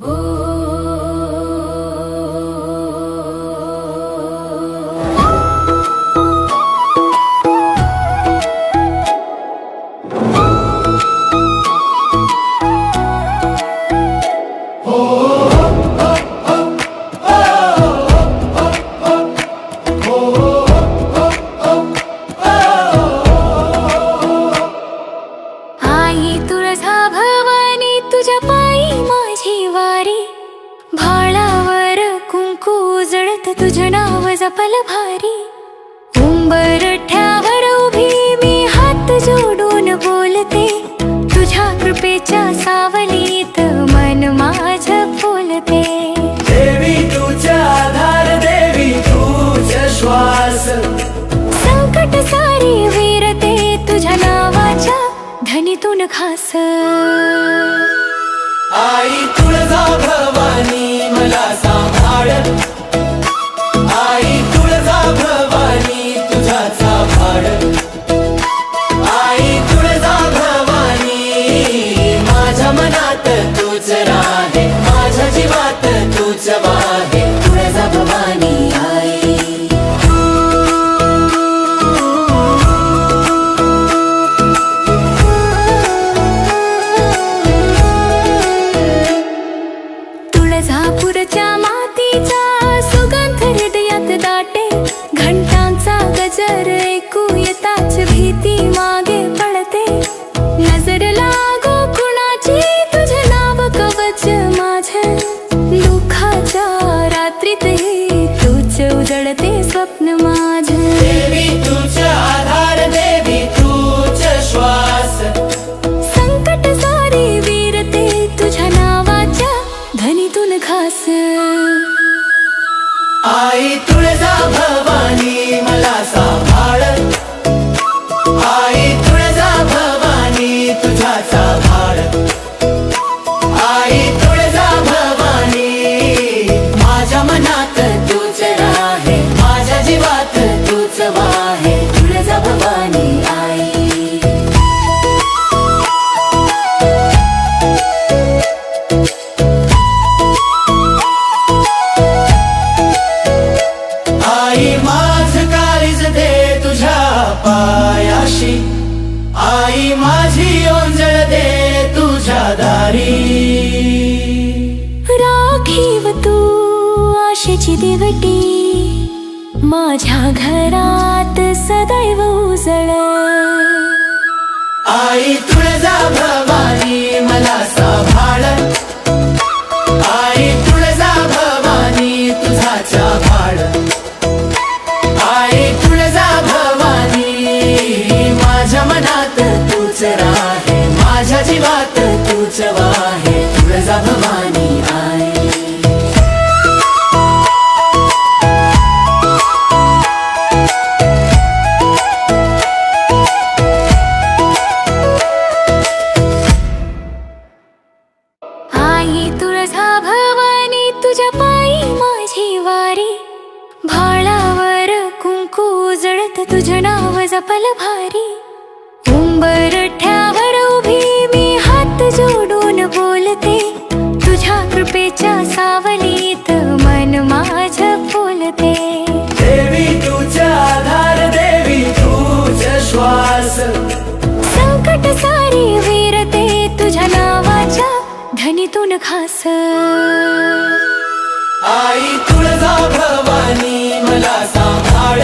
आई तुळजा भवानी तुझ्या पायी माझी वारी, भाळावर कुंकू उजळत तुझं नाव जपल भारी। उंबरठ्यावर उभी मी हात जोडून बोलते, तुझ्या कृपेच्या सावलीत मन माझं फुलते। देवी तुझा आधार, देवी तुझा श्वास, संकट सारी वीरते तुझ्या नावाच्या धनीतून खास। आई तुळजा भवानी मला सांभाळ, आई तुळजा भवानी तुझाचा भाड, आई तुळजा भवानी माझ्या मनात तूच राहे, माझ्या जीवात तूच वाहे। तुळजा भवानी आई तुळजापूरच्या मातीचा सुगंध हृदयात दाटे, घंटांचा गजर ऐकू येताच भीती मागे पडते। नजर लागो कुणाची तुझे नाव कवच माझं, दुःखाच्या रात्रीतही तूच उजळते स्वप्न माझं। देवी तुझा आधार, देवी तुझा श्वास, संकट सारी वीरते तुझ्या नावाच्या धनीतून खास। आई तुळजा भवानी मला सांभाळ, आई तुळजा भवानी तुझाचा भाड, आई तुळजा भवानी माझ्या मनात तूच राहे, माझ्या जीवात तूच वाहे। तुळजा भवानी आई आई माझ काळीज दे तुझ्या पायाशी, आई माझी ओंजळ दे तुझ्या दारी। राखीव तू आशेची दिवटी, माझ्या घरात सदैव उजळ। आई तुळजा भवानी मला सांभाळ, आई तुळजा भवानी तुझाचा भाड, आई तुळजा भवानी माझ्या मनात तूच राहे, माझ्या जीवात तूच वाहे। तुळजा भवानी आई आई तुळजा भवानी तुझ्या पायी माझी वारी, भाळावर कुंकू उजळत तुझं नाव जपल भारी। उंबरठ्यावर उभी मी हात जोडून बोलते, तुझ्या कृपेच्या सावलीत मन माझं फुलते। देवी तुझा आधार, देवी तुझा श्वास, संकट सारी वीरते तुझ्या नावाच्या धनीतून खास। आई तुळजा भवानी मला सांभाळ,